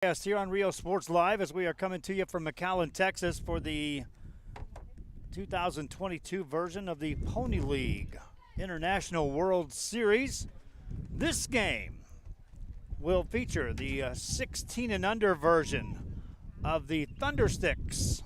Yes, here on Rio Sports Live as we are coming to you from McAllen, Texas for the 2022 version of the Pony League International World Series. This game will feature the 16 and under version of the Thundersticks.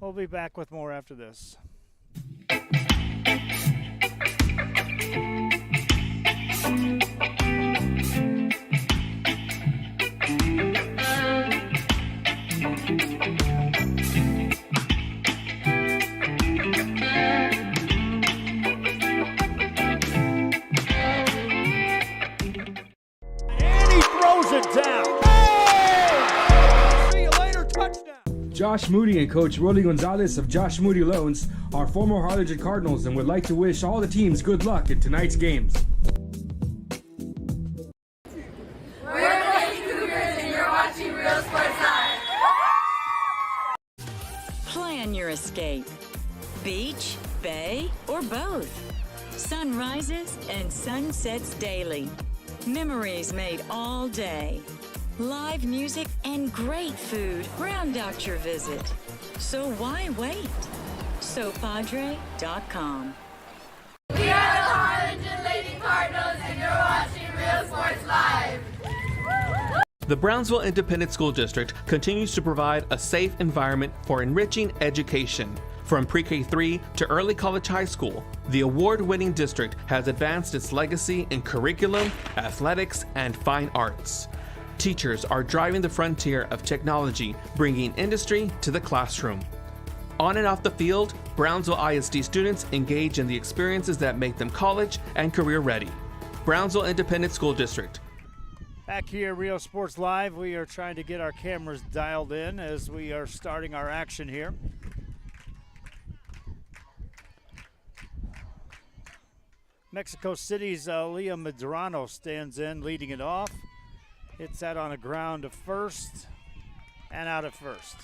We'll be back with more after this. And he throws it down. Hey! See you later, touchdown. Josh Moody and Coach Rolly Gonzalez of Josh Moody Loans are former Harlingen Cardinals and would like to wish all the teams good luck in tonight's games. We're the Lady Cougars and you're watching Real Sports Live. Plan your escape. Beach, bay, or both. Sunrises and sunsets daily. Memories made all day. Live music and great food round out your visit. So why wait? SoPadre.com. We are the Harlingen Lady Cardinals and you're watching Real Sports Live. The Brownsville Independent School District continues to provide a safe environment for enriching education. From pre-K-3 to early college high school, the award-winning district has advanced its legacy in curriculum, athletics, and fine arts. Teachers are driving the frontier of technology, bringing industry to the classroom. On and off the field, Brownsville ISD students engage in the experiences that make them college and career ready. Brownsville Independent School District. Back here, Rio Sports Live, we are trying to get our cameras dialed in as we are starting our action here. Mexico City's Leah Medrano stands in, leading it off. Hits that on a ground to first and out at first.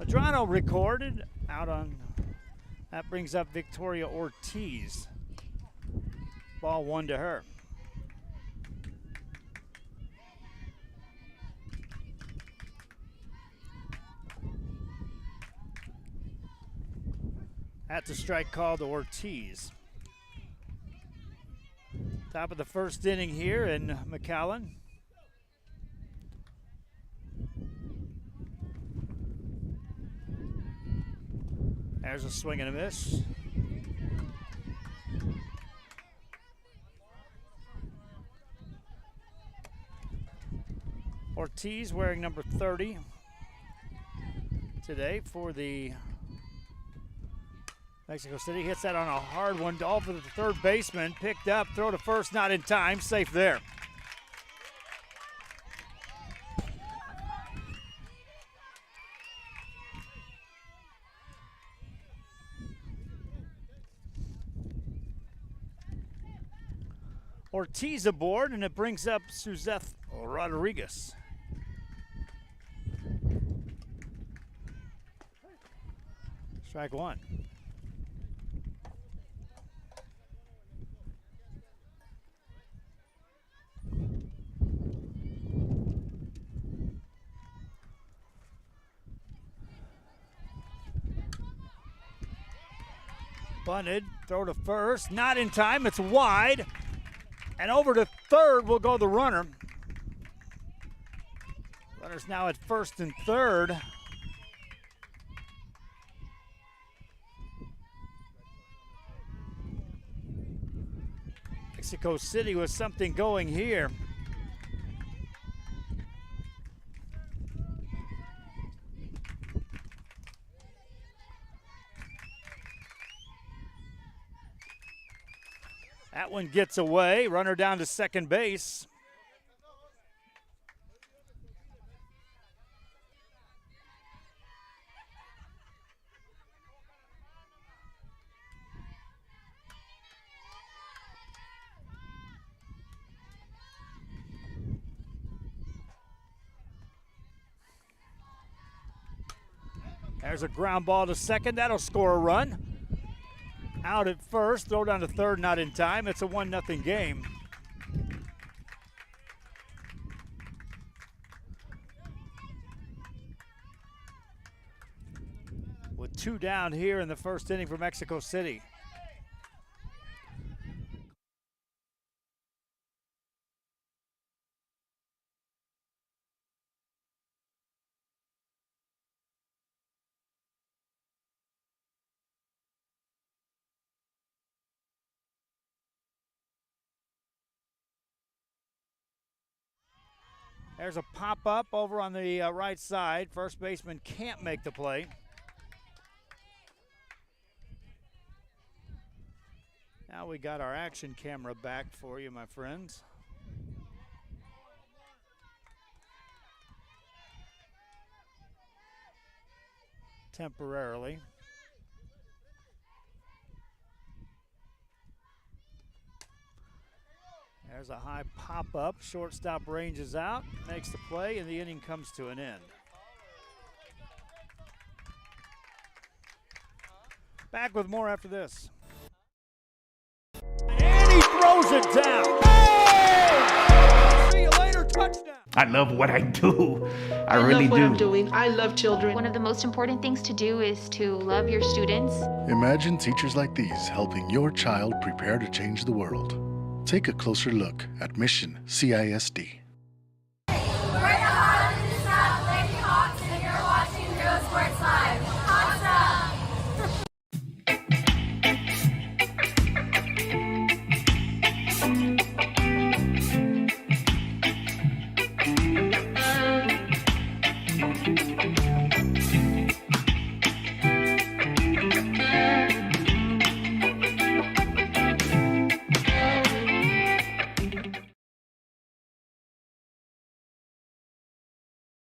Medrano recorded out on, that brings up Victoria Ortiz. Ball one to her. That's a strike call to Ortiz. Top of the first inning here in McAllen. There's a swing and a miss. Ortiz wearing number 30 today for the Mexico City. Hits that on a hard one, all for the third baseman. Picked up, throw to first, not in time. Safe there. Ortiz aboard, and it brings up Suzeth Rodriguez. Strike one. Bunted, throw to first, not in time, it's wide. And over to third will go the runner. Runner's now at first and third. Mexico City with something going here. That one gets away. Runner down to second base. There's a ground ball to second. That'll score a run. Out at first, throw down to third, not in time. It's a 1-0 game. With 2 down here in the first inning for Mexico City. There's a pop-up over on the right side. First baseman can't make the play. Now we got our action camera back for you, my friends. Temporarily. There's a high pop-up. Shortstop ranges out, makes the play, and the inning comes to an end. Back with more after this. And he throws it down. Hey! See you later, touchdown. I love what I do. I love really what do. I'm doing. I love children. One of the most important things to do is to love your students. Imagine teachers like these helping your child prepare to change the world. Take a closer look at Mission CISD. We're the Harlingen South Lady Hawks, and you're watching Real Sports Live. Awesome!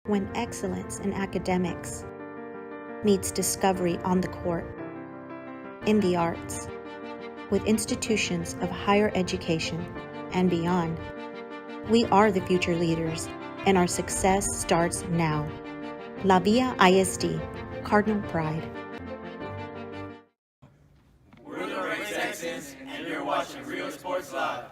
When excellence in academics meets discovery on the court, in the arts, with institutions of higher education and beyond, we are the future leaders, and our success starts now. La Villa ISD, Cardinal Pride. We're the Red Texans, and you're watching Real Sports Live.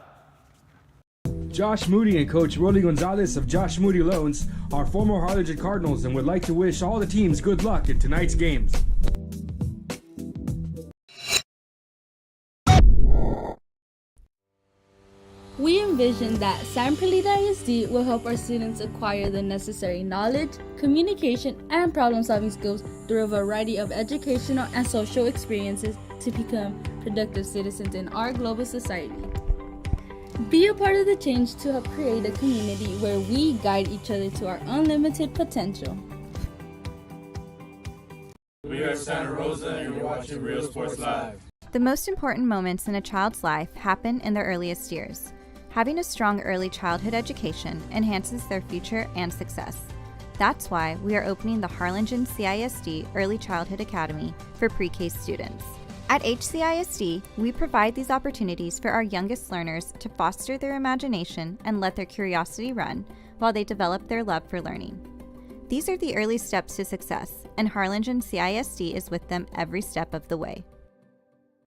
Josh Moody and Coach Rolly Gonzalez of Josh Moody Loans are former Harlingen Cardinals and would like to wish all the teams good luck in tonight's games. We envision that San Perlita ISD will help our students acquire the necessary knowledge, communication, and problem-solving skills through a variety of educational and social experiences to become productive citizens in our global society. Be a part of the change to help create a community where we guide each other to our unlimited potential. We are Santa Rosa, and you're watching Real Sports Live. The most important moments in a child's life happen in their earliest years. Having a strong early childhood education enhances their future and success. That's why we are opening the Harlingen CISD Early Childhood Academy for pre-K students. At HCISD, we provide these opportunities for our youngest learners to foster their imagination and let their curiosity run while they develop their love for learning. These are the early steps to success, and Harlingen CISD is with them every step of the way.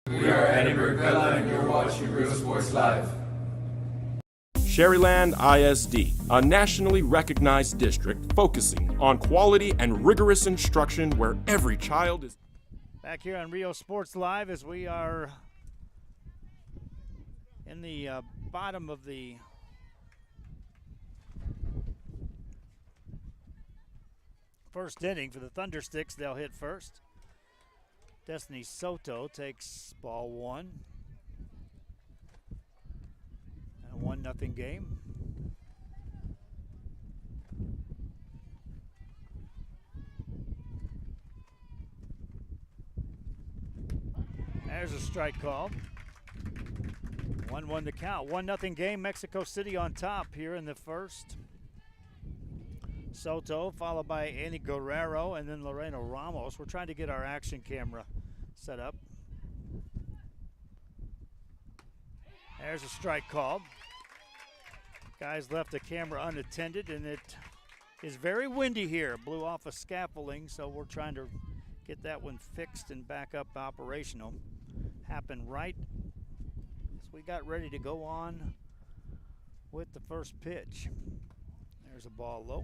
We are Eddie Burkella, and you're watching Real Sports Live. Sherryland ISD, a nationally recognized district focusing on quality and rigorous instruction where every child is. Back here on Rio Sports Live as we are in the bottom of the first inning for the Thundersticks. They'll hit first. Destiny Soto takes ball one. And a 1-0 game. There's a strike call. 1-1 the count. 1-0 game. Mexico City on top here in the first. Soto followed by Annie Guerrero and then Lorena Ramos. We're trying to get our action camera set up. There's a strike called. Guys left the camera unattended, and it is very windy here. Blew off a scaffolding, so we're trying to get that one fixed and back up operational. Happened right as we got ready to go on with the first pitch. There's a ball low.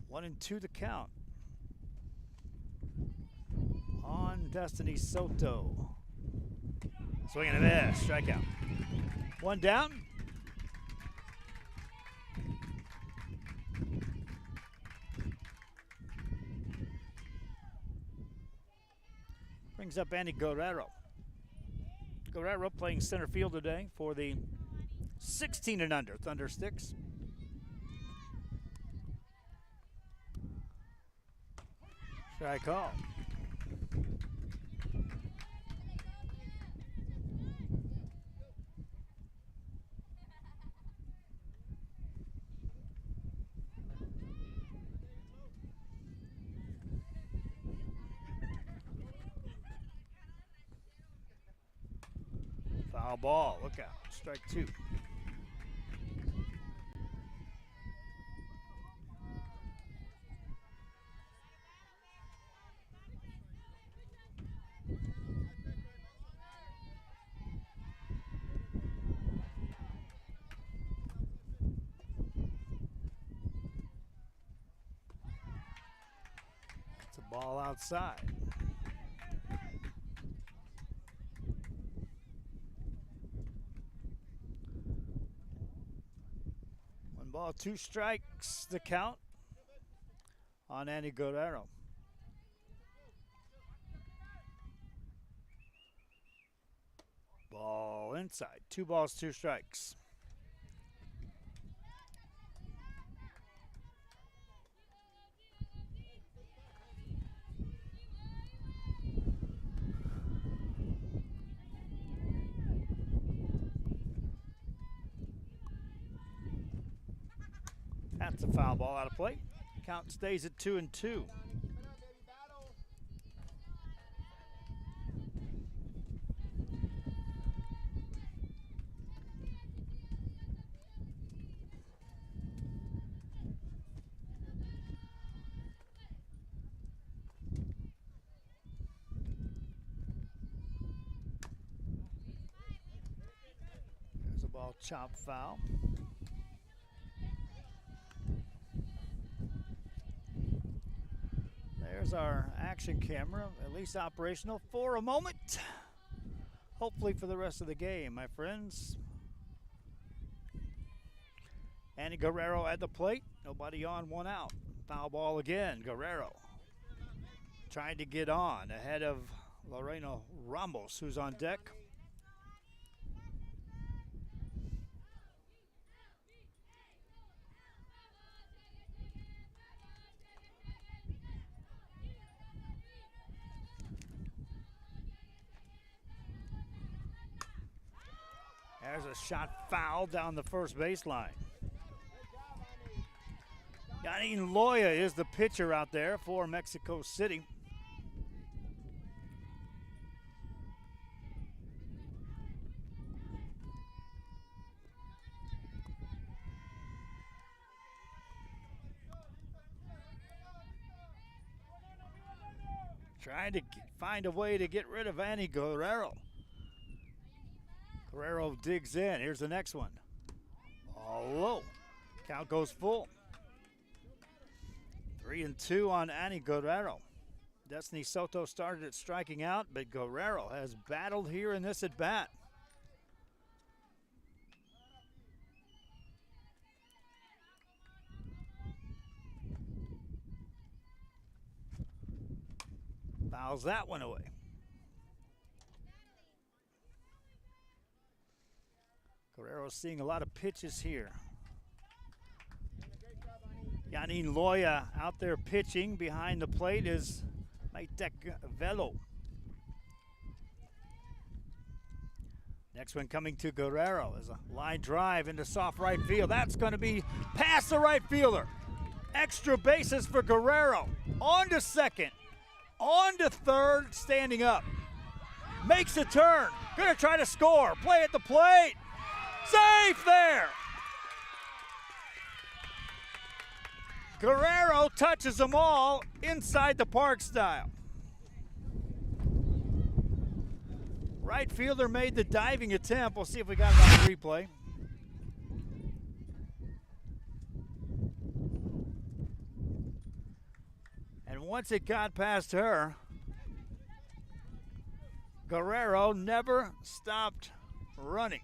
One and two to count on Destiny Soto. Swing and a miss, strikeout. One down. Brings up Andy Guerrero. Guerrero playing center field today for the 16 and under Thundersticks. Strike call. Foul ball, look out, strike two. It's a ball outside. One ball, two strikes, the count on Andy Guerrero. Ball inside, 2 balls, 2 strikes. That's a foul ball out of play. Count stays at 2-2. There's a ball chopped foul. There's our action camera, at least operational for a moment. Hopefully for the rest of the game, my friends. Andy Guerrero at the plate. Nobody on, one out. Foul ball again, Guerrero. Trying to get on ahead of Lorena Ramos, who's on deck. There's a shot foul down the first baseline. Janine Loya is the pitcher out there for Mexico City. Trying to find a way to get rid of Andy Guerrero. Guerrero digs in. Here's the next one. All low. Count goes full. 3-2 on Annie Guerrero. Destiny Soto started at striking out, but Guerrero has battled here in this at bat. Fouls that one away. Guerrero's seeing a lot of pitches here. Yanin Loya out there pitching. Behind the plate is Maitek Velo. Next one coming to Guerrero is a line drive into soft right field. That's going to be past the right fielder. Extra bases for Guerrero. On to second. On to third, standing up. Makes a turn. Going to try to score. Play at the plate. Safe there. Guerrero touches them all inside the park style. Right fielder made the diving attempt. We'll see if we got it on the replay. And once it got past her, Guerrero never stopped running.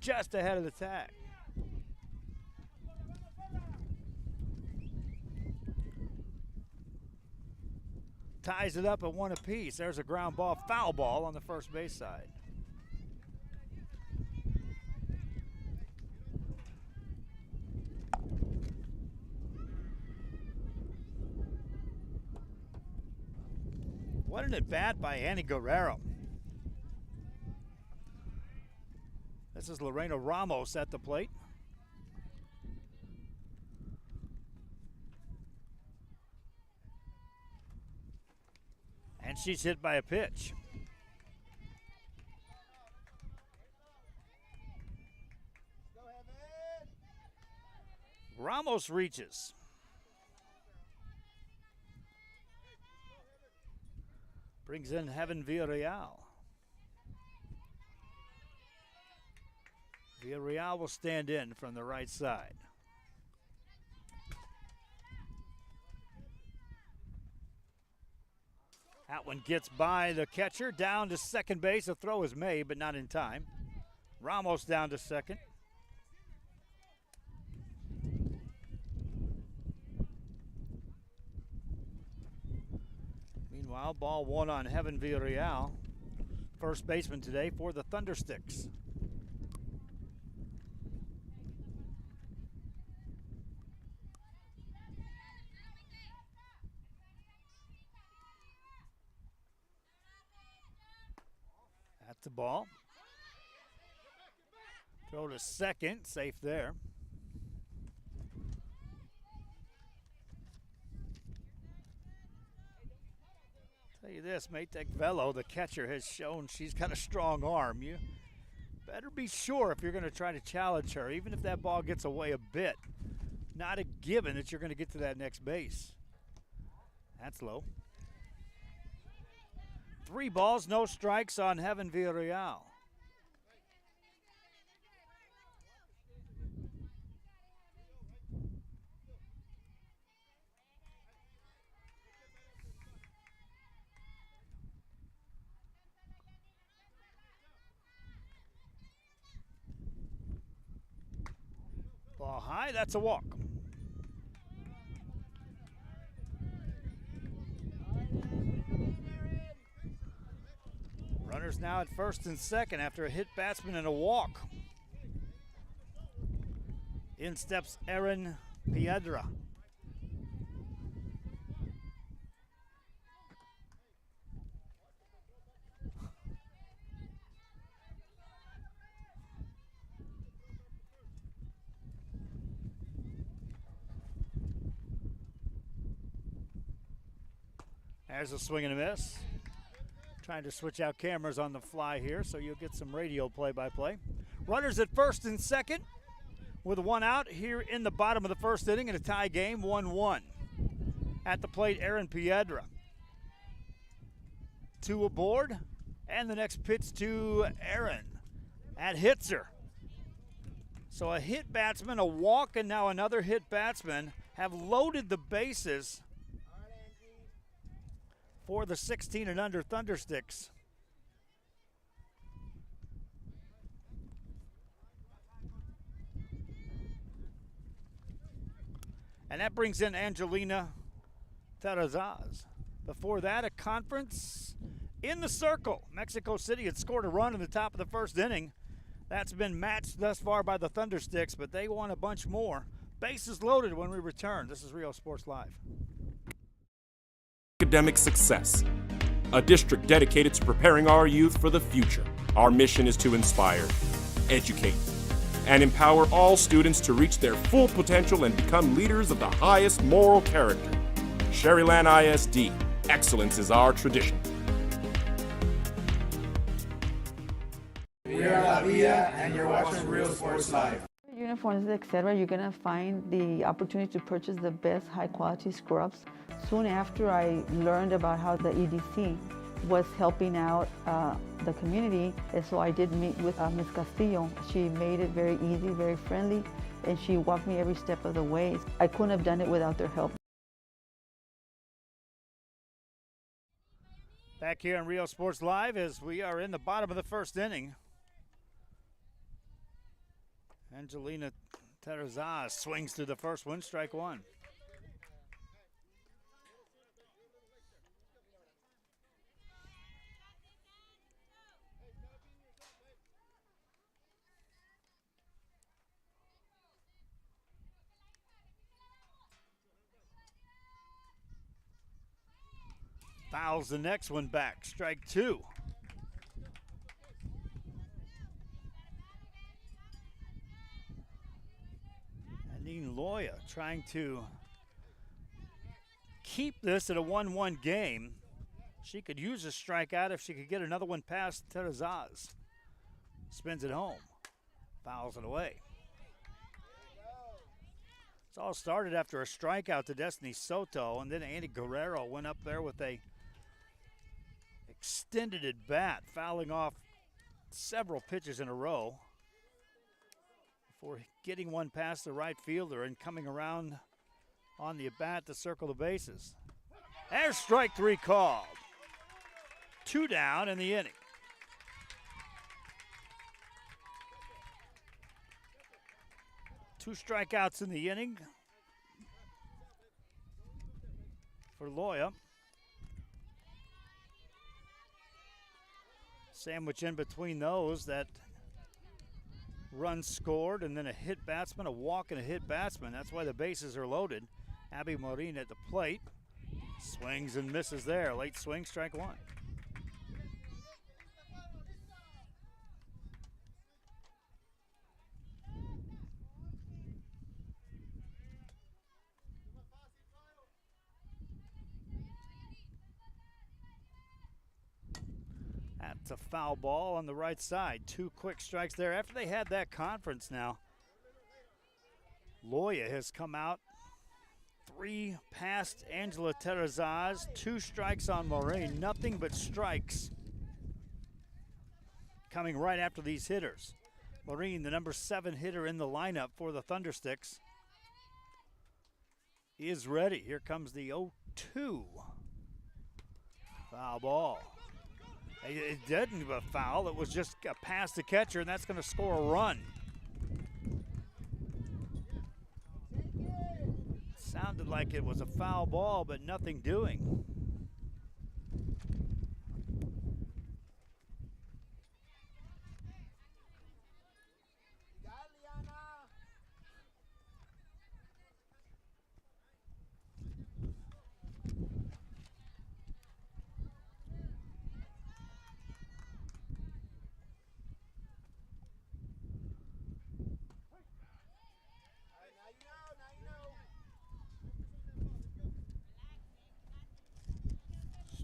Just ahead of the tag. Ties it up at one apiece. There's a ground ball, foul ball on the first base side. What an at-bat by Annie Guerrero. This is Lorena Ramos at the plate. And she's hit by a pitch. Ramos reaches. Brings in Heaven Villarreal. Villarreal will stand in from the right side. That one gets by the catcher, down to second base. A throw is made, but not in time. Ramos down to second. Meanwhile, ball one on Heaven Villarreal, first baseman today for the Thundersticks. That's the ball. Throw to second, safe there. Tell you this, Maitek Velo, the catcher, has shown she's got a strong arm. You better be sure if you're going to try to challenge her, even if that ball gets away a bit. Not a given that you're going to get to that next base. That's low. 3 balls, no strikes on Heaven Villarreal. Ball high, that's a walk. Runners now at first and second after a hit batsman and a walk. In steps Erin Piedra. There's a swing and a miss. Trying to switch out cameras on the fly here so you'll get some radio play-by-play. Runners at first and second with 1 out here in the bottom of the first inning in a tie game, 1-1. At the plate, Erin Piedra. 2 aboard, and the next pitch to Erin. That hits her. So a hit batsman, a walk, and now another hit batsman have loaded the bases for the 16 and under Thundersticks. And that brings in Angelina Terrazas. Before that, a conference in the circle. Mexico City had scored a run in the top of the first inning. That's been matched thus far by the Thundersticks, but they want a bunch more. Bases loaded when we return. This is Rio Sports Live. Academic success. A district dedicated to preparing our youth for the future. Our mission is to inspire, educate, and empower all students to reach their full potential and become leaders of the highest moral character. Sherryland ISD, excellence is our tradition. We are La Villa, and you're watching Real Sports Live. Uniforms, etc., you're going to find the opportunity to purchase the best high-quality scrubs. Soon after I learned about how the EDC was helping out the community, and so I did meet with Ms. Castillo. She made it very easy, very friendly, and she walked me every step of the way. I couldn't have done it without their help. Back here on Rio Sports Live as we are in the bottom of the first inning. Angelina Terrazas swings through the first one, strike one. Fouls the next one back, strike two. Loya trying to keep this at a 1-1 game. She could use a strikeout if she could get another one past Terrazas. Spins it home, fouls it away. It's all started after a strikeout to Destiny Soto, and then Andy Guerrero went up there with a extended at bat, fouling off several pitches in a row before getting one past the right fielder and coming around on the at-bat to circle the bases. There's strike three called. 2 down in the inning. Two strikeouts in the inning for Loya. Sandwich in between those, that run scored and then a hit batsman, a walk and a hit batsman. That's why the bases are loaded. Abby Morin at the plate. Swings and misses there. Late swing, strike one. That's a foul ball on the right side. 2 quick strikes there. After they had that conference now, Loya has come out 3 past Angela Terrazas, 2 strikes on Moraine, nothing but strikes coming right after these hitters. Moraine, the number 7 hitter in the lineup for the Thundersticks, is ready. Here comes the 0-2. Foul ball. It didn't a foul, it was just a pass to catcher, and that's going to score a run. Sounded like it was a foul ball, but nothing doing.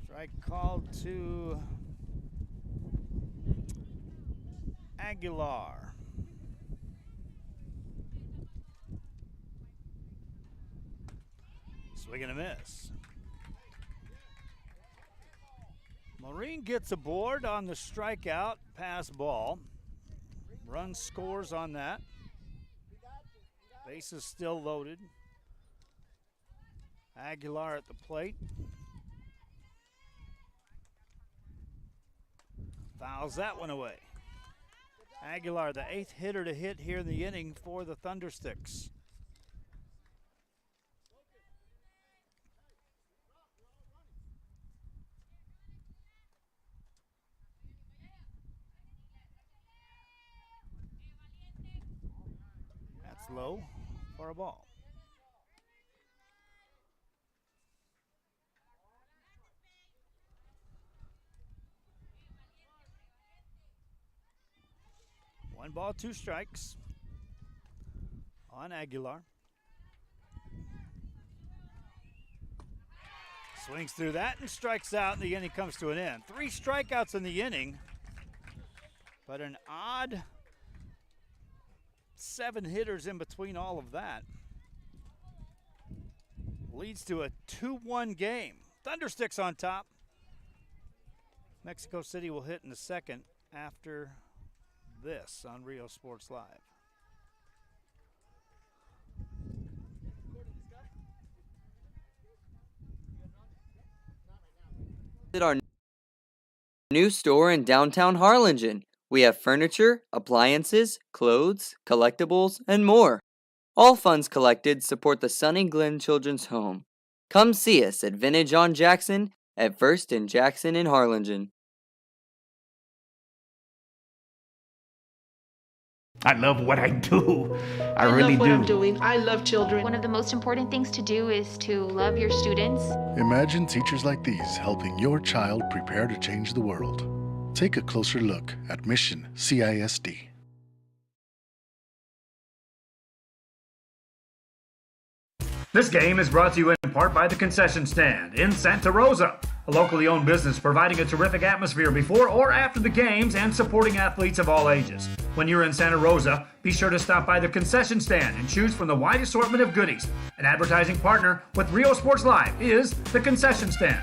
Strike called to Aguilar. Swing and a miss. Moraine gets aboard on the strikeout pass ball. Run scores on that. Bases still loaded. Aguilar at the plate. Fouls that one away. Aguilar, the 8th hitter to hit here in the inning for the Thundersticks. low for a ball. One ball, two strikes on Aguilar. Swings through that and strikes out, and the inning comes to an end. 3 strikeouts in the inning, but an odd 7 hitters in between all of that. Leads to a 2-1 game. Thundersticks on top. Mexico City will hit in the second after this on Rio Sports Live. At our new store in downtown Harlingen. We have furniture, appliances, clothes, collectibles, and more. All funds collected support the Sunny Glen Children's Home. Come see us at Vintage on Jackson at First and Jackson in Harlingen. I love what I do. I really love what do. I'm doing. I love children. One of the most important things to do is to love your students. Imagine teachers like these helping your child prepare to change the world. Take a closer look at Mission CISD. This game is brought to you in part by the Concession Stand in Santa Rosa, a locally owned business providing a terrific atmosphere before or after the games and supporting athletes of all ages. When you're in Santa Rosa, be sure to stop by the Concession Stand and choose from the wide assortment of goodies. An advertising partner with Rio Sports Live is the Concession Stand.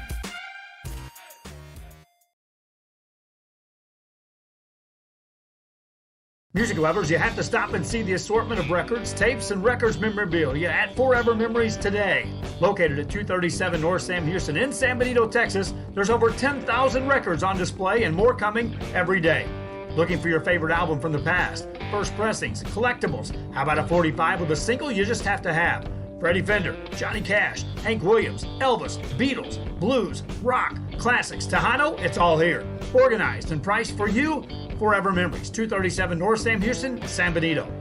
Music lovers, you have to stop and see the assortment of records, tapes, and records memorabilia at Forever Memories today. Located at 237 North Sam Houston in San Benito, Texas, there's over 10,000 records on display and more coming every day. Looking for your favorite album from the past, first pressings, collectibles? How about a 45 with a single you just have to have? Freddie Fender, Johnny Cash, Hank Williams, Elvis, Beatles, blues, rock, classics, Tejano, it's all here. Organized and priced for you. Forever Memories, 237 North Sam Houston, San Benito.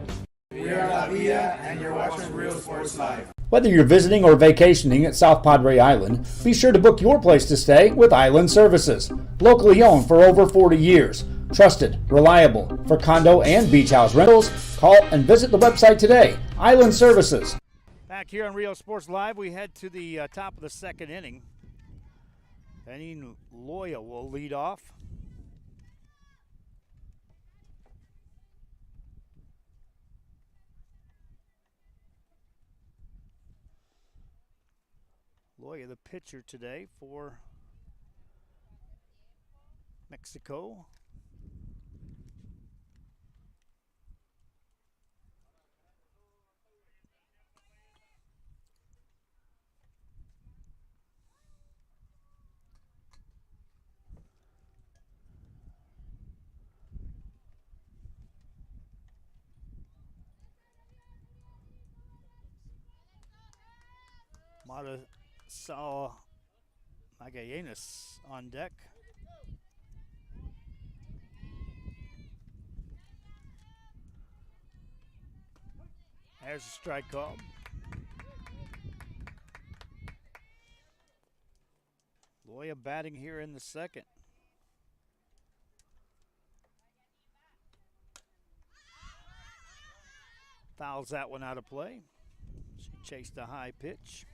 We are La Villa, and you're watching Real Sports Live. Whether you're visiting or vacationing at South Padre Island, be sure to book your place to stay with Island Services. Locally owned for over 40 years. Trusted, reliable for condo and beach house rentals. Call and visit the website today. Island Services. Back here on Rio Sports Live, we head to the top of the second inning. Benin Loya will lead off. Loya, the pitcher today for Mexico. Saw Magallanes on deck. There's a strike call. Loya batting here in the second. Fouls that one out of play. She chased a high pitch.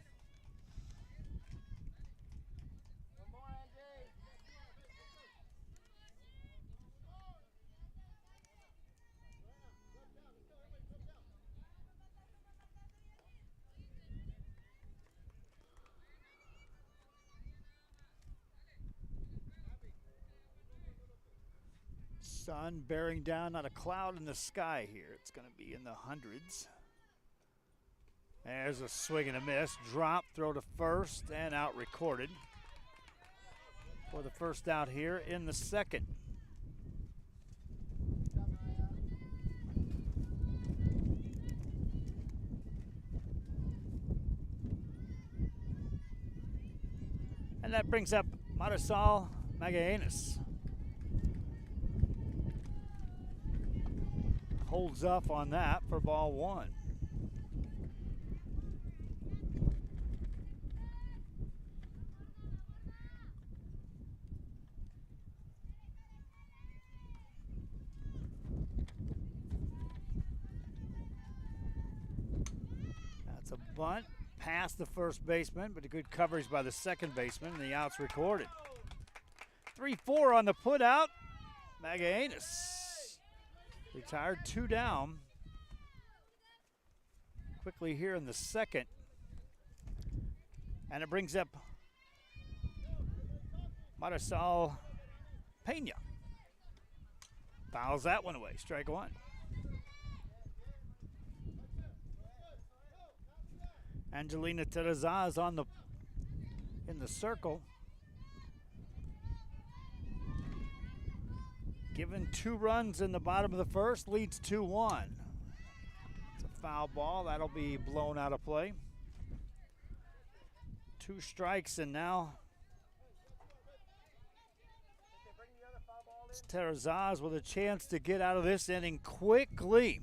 Sun bearing down, not a cloud in the sky here. It's going to be in the hundreds. There's a swing and a miss. Drop, throw to first, and out recorded for the first out here in the second. And that brings up Marisol Magallanes. Holds up on that for ball one. It's a bunt past the first baseman, but a good coverage by the second baseman, and the out's recorded. 3-4 on the put out. Magallanes retired, 2 down. Quickly here in the second. And it brings up Marisol Pena. Fouls that one away, strike one. Angelina Terrazas in the circle. Given 2 runs in the bottom of the first, leads 2-1. It's a foul ball, that'll be blown out of play. 2 strikes, and now it's Terrazas with a chance to get out of this inning quickly.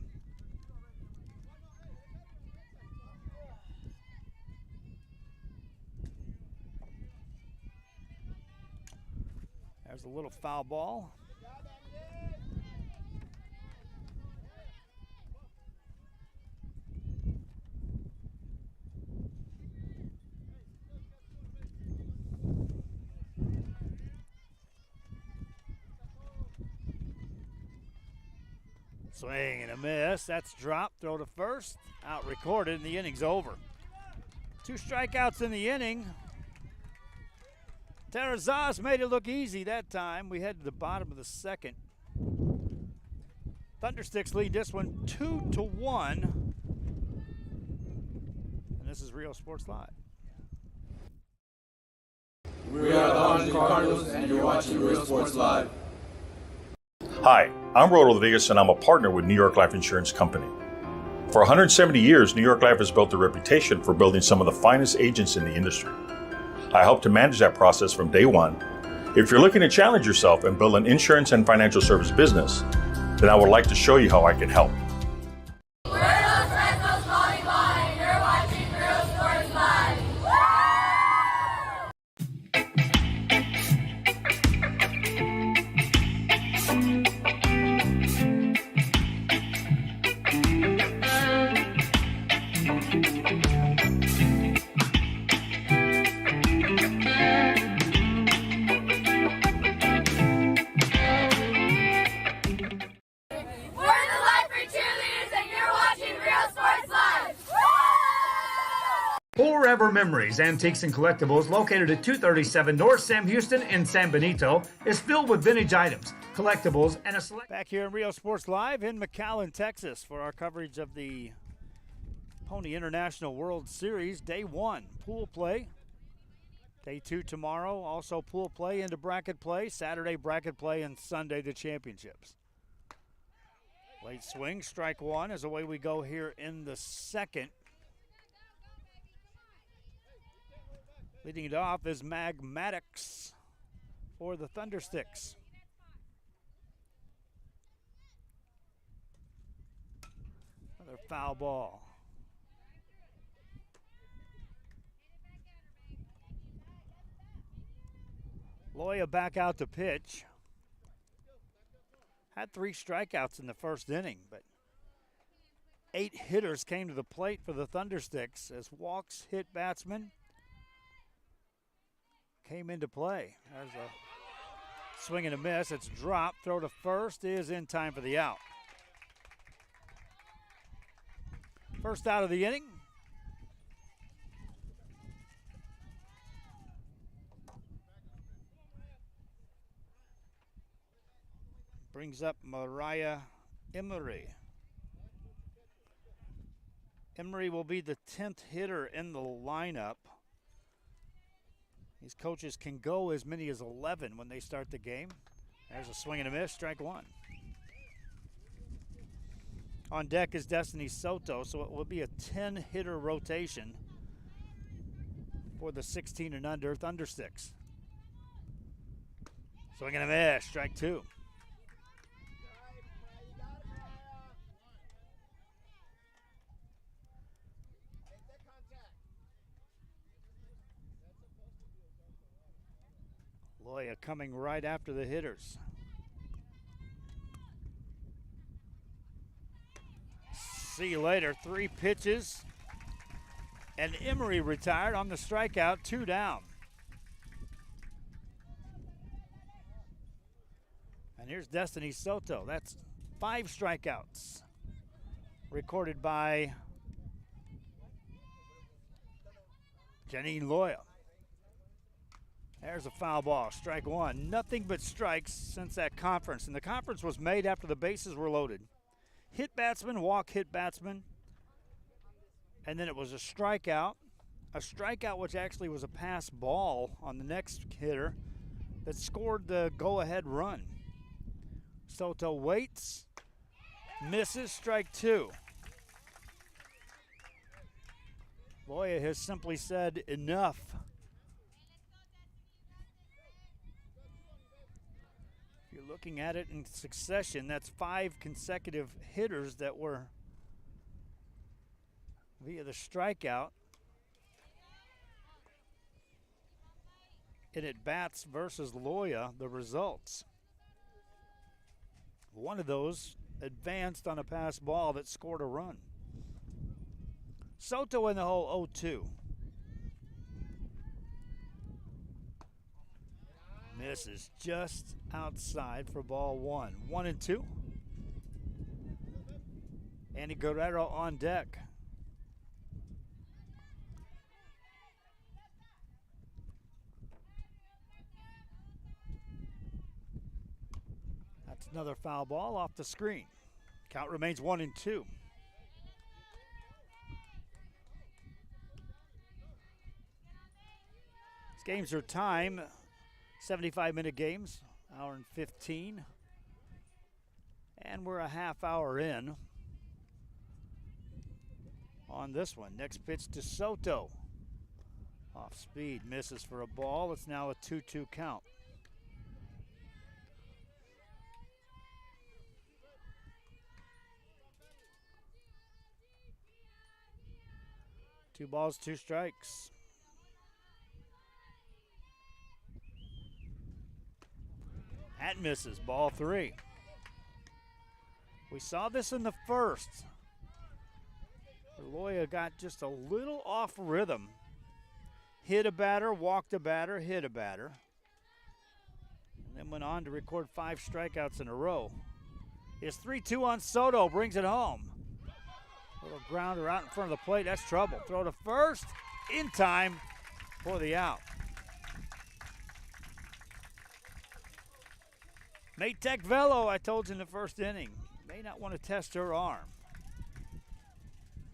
There's a little foul ball. Swing and a miss. That's dropped. Throw to first. Out recorded, and the inning's over. 2 strikeouts in the inning. Terrazas made it look easy that time. We head to the bottom of the second. Thundersticks lead this one 2-1. And this is Rio Sports Live. We are the Harlingen Cardinals, and you're watching Real Sports Live. Hi, I'm Rod Rodriguez, and I'm a partner with New York Life Insurance Company. For 170 years, New York Life has built a reputation for building some of the finest agents in the industry. I help to manage that process from day one. If you're looking to challenge yourself and build an insurance and financial service business, then I would like to show you how I can help. We're those Fresnos calling by, and you're watching Real Sports Live. We're the Lifer Cheerleaders, and you're watching Real Sports Live. Forever Memories, Antiques and Collectibles, located at 237 North Sam Houston in San Benito, is filled with vintage items, collectibles, and a select... Back here in Rio Sports Live in McAllen, Texas, for our coverage of the Pony International World Series. Day 1, pool play. Day 2 tomorrow, also pool play into bracket play. Saturday, bracket play, and Sunday, the championships. Late swing, strike one, as away we go here in the second. Leading it off is Magmatics for the Thundersticks. Another foul ball. Loya back out to pitch. Had 3 strikeouts in the first inning, but 8 hitters came to the plate for the Thundersticks as walks hit batsmen came into play. There's a swing and a miss. It's dropped. Throw to first is in time for the out. First out of the inning. Brings up Mariah Emery. Emery will be the 10th hitter in the lineup. These coaches can go as many as 11 when they start the game. There's a swing and a miss, strike one. On deck is Destiny Soto, so it will be a 10-hitter rotation for the 16 and under Thundersticks. Swing and a miss, strike two. Loya coming right after the hitters. See you later. 3 pitches. And Emery retired on the strikeout, 2 down. And here's Destiny Soto. That's 5 strikeouts recorded by Janine Loya. There's a foul ball, strike 1. Nothing but strikes since that conference. And the conference was made after the bases were loaded. Hit batsman, walk hit batsman. And then it was a strikeout which actually was a pass ball on the next hitter that scored the go-ahead run. Soto waits, misses, strike 2. Loya has simply said enough. If you're looking at it in succession, that's 5 consecutive hitters that were via the strikeout. And at bats versus Loya, the results. One of those advanced on a pass ball that scored a run. Soto in the hole, 0-2. Misses just outside for ball 1. 1-2. Andy Guerrero on deck. That's another foul ball off the screen. Count remains 1-2. These games are time, 75-minute games, hour and 15. And we're a half hour in on this one. Next pitch to Soto. Off speed, misses for a ball. It's now a 2-2 count. Two balls, 2 strikes. That misses, ball 3. We saw this in the first. Loya got just a little off rhythm. Hit a batter, walked a batter, hit a batter. And then went on to record 5 strikeouts in a row. It's 3-2 on Soto, brings it home. Little grounder out in front of the plate, that's trouble. Throw to first, in time for the out. Maytek Velo, I told you in the first inning, may not want to test her arm.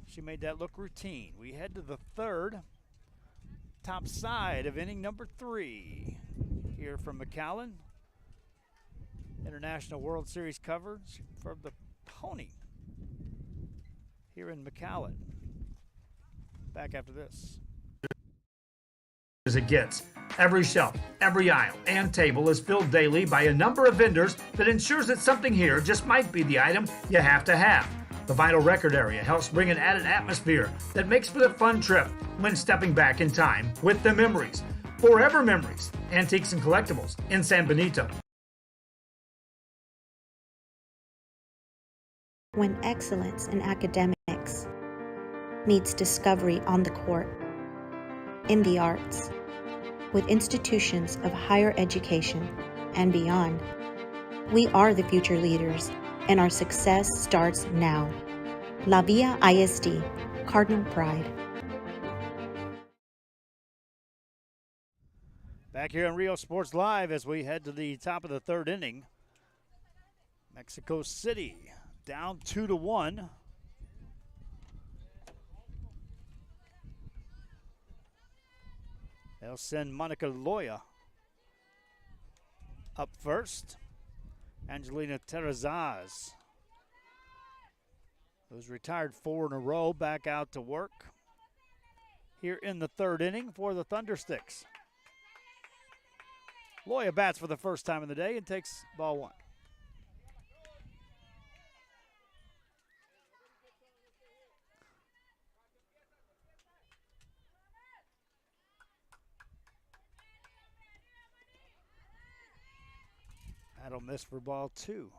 She made that look routine. We head to the third, top side of inning number 3. Here from McAllen. International World Series coverage for the Pony here in McAllen. Back after this. As it gets. Every shelf, every aisle, and table is filled daily by a number of vendors that ensures that something here just might be the item you have to have. The vinyl record area helps bring an added atmosphere that makes for the fun trip when stepping back in time with the memories. Forever Memories, Antiques and Collectibles in San Benito. When excellence in academics meets discovery on the court, in the arts, with institutions of higher education and beyond, we are the future leaders, and our success starts now. La Villa ISD, Cardinal Pride. Back here on Rio Sports Live as we head to the top of the third inning. Mexico City down 2-1. They'll send Monica Loya up first. Angelina Terrazas, who's retired 4 in a row, back out to work here in the third inning for the Thundersticks. Loya bats for the first time in the day and takes ball 1. That'll miss for ball 2.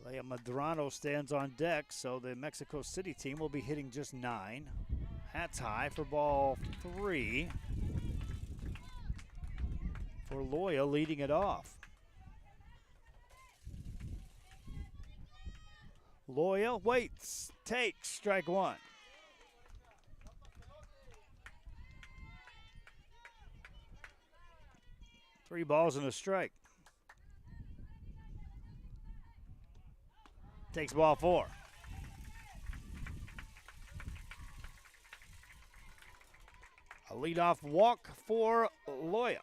Leia Medrano stands on deck, so the Mexico City team will be hitting just 9. That's high for ball 3. For Loya leading it off. Loya waits, takes, strike 1. Three balls and a strike. Takes ball 4. A leadoff walk for Loya.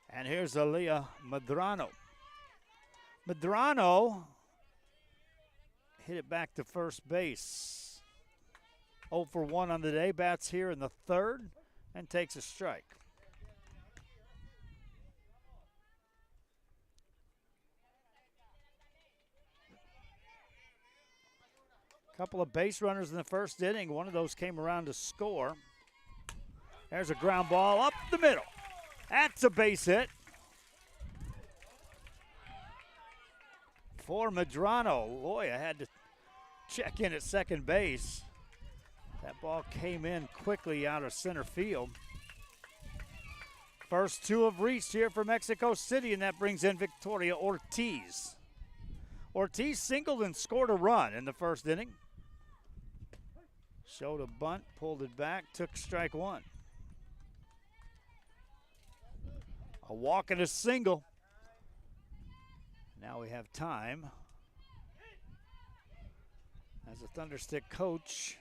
And here's Leia Medrano. Medrano hit it back to first base. 0 for 1 on the day. Bats here in the 3rd and takes a strike. Couple of base runners in the 1st inning. One of those came around to score. There's a ground ball up the middle. That's a base hit for Medrano. Loya had to check in at second base. That ball came in quickly out of center field. First 2 have reached here for Mexico City, and that brings in Victoria Ortiz. Ortiz singled and scored a run in the 1st inning. Showed a bunt, pulled it back, took strike 1. A walk and a single. Now we have time as a Thunderstick coach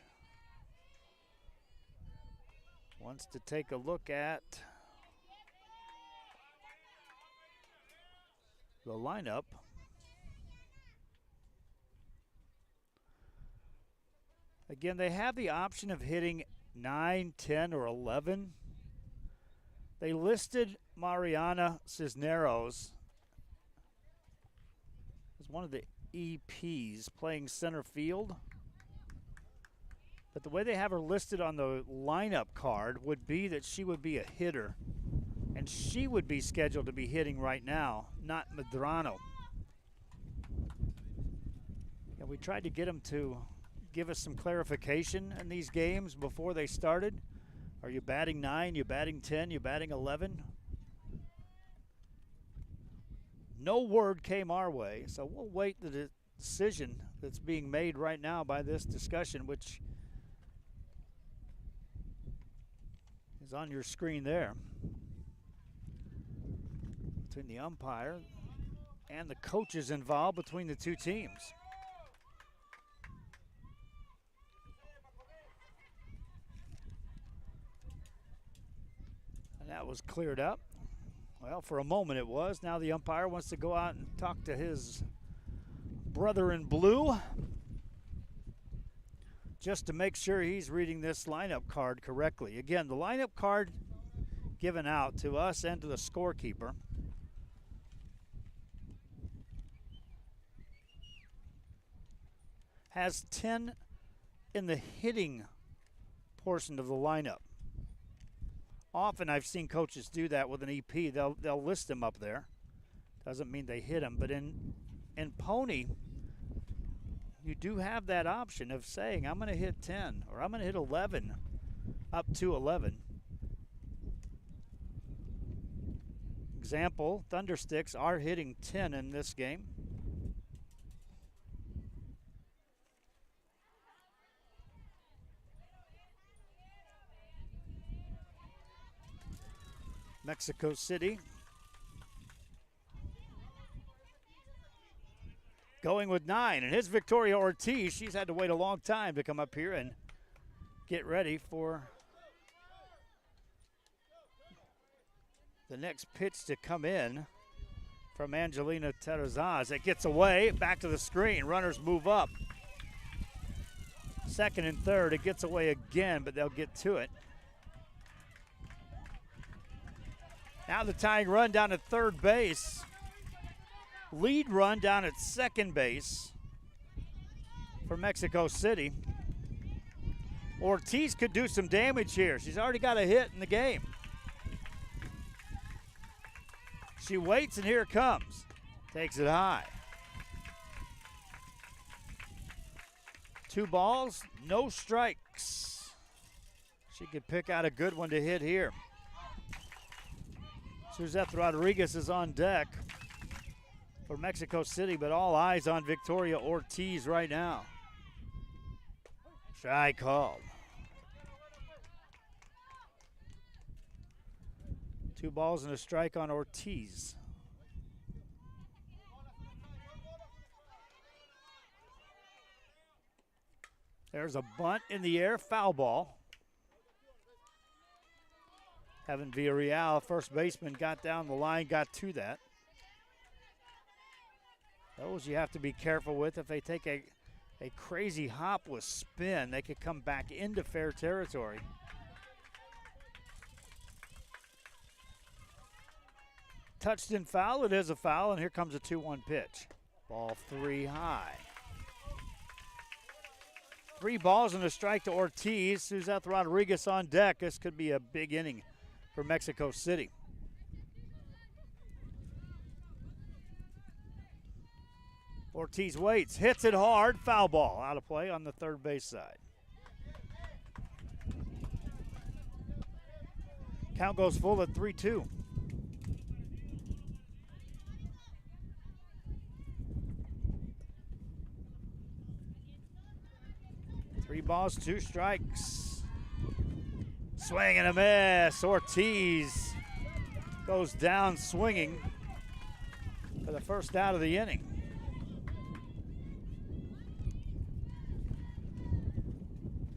wants to take a look at the lineup. Again, they have the option of hitting 9, 10, or 11. They listed Mariana Cisneros as one of the EPs playing center field. But the way they have her listed on the lineup card would be that she would be a hitter. And she would be scheduled to be hitting right now, not Medrano. And we tried to get them to give us some clarification in these games before they started. Are you batting 9, you batting 10, you batting 11? No word came our way, so we'll wait the decision that's being made right now by this discussion, which is on your screen there, between the umpire and the coaches involved between the two teams. And that was cleared up. Well, for a moment it was. Now the umpire wants to go out and talk to his brother in blue just to make sure he's reading this lineup card correctly. Again, the lineup card given out to us and to the scorekeeper has 10 in the hitting portion of the lineup. Often I've seen coaches do that with an EP. They'll list them up there. Doesn't mean they hit them, but in Pony, you do have that option of saying, I'm going to hit 10 or I'm going to hit 11 up to 11. Example, Thundersticks are hitting 10 in this game. Mexico City going with 9, and here's Victoria Ortiz. She's had to wait a long time to come up here and get ready for the next pitch to come in from Angelina Terrazas. It gets away, back to the screen. Runners move up. Second and third, it gets away again, but they'll get to it. Now the tying run down at third base. Lead run down at second base for Mexico City. Ortiz could do some damage here. She's already got a hit in the game. She waits, and here it comes. Takes it high. 2 balls, no strikes. She could pick out a good one to hit here. Suzette Rodriguez is on deck for Mexico City, but all eyes on Victoria Ortiz right now. Strike called. 2 balls and a strike on Ortiz. There's a bunt in the air, foul ball. Evan Villarreal, first baseman, got down the line, got to that. Those you have to be careful with. If they take a crazy hop with spin, they could come back into fair territory. Touched in foul, it is a foul, and here comes a 2-1 pitch. Ball 3 high. 3 balls and a strike to Ortiz. Suzette Rodriguez on deck. This could be a big inning for Mexico City. Ortiz waits, hits it hard, foul ball, out of play on the third base side. Count goes full at 3-2. Three balls, 2 strikes. Swing and a miss. Ortiz goes down swinging for the first out of the inning.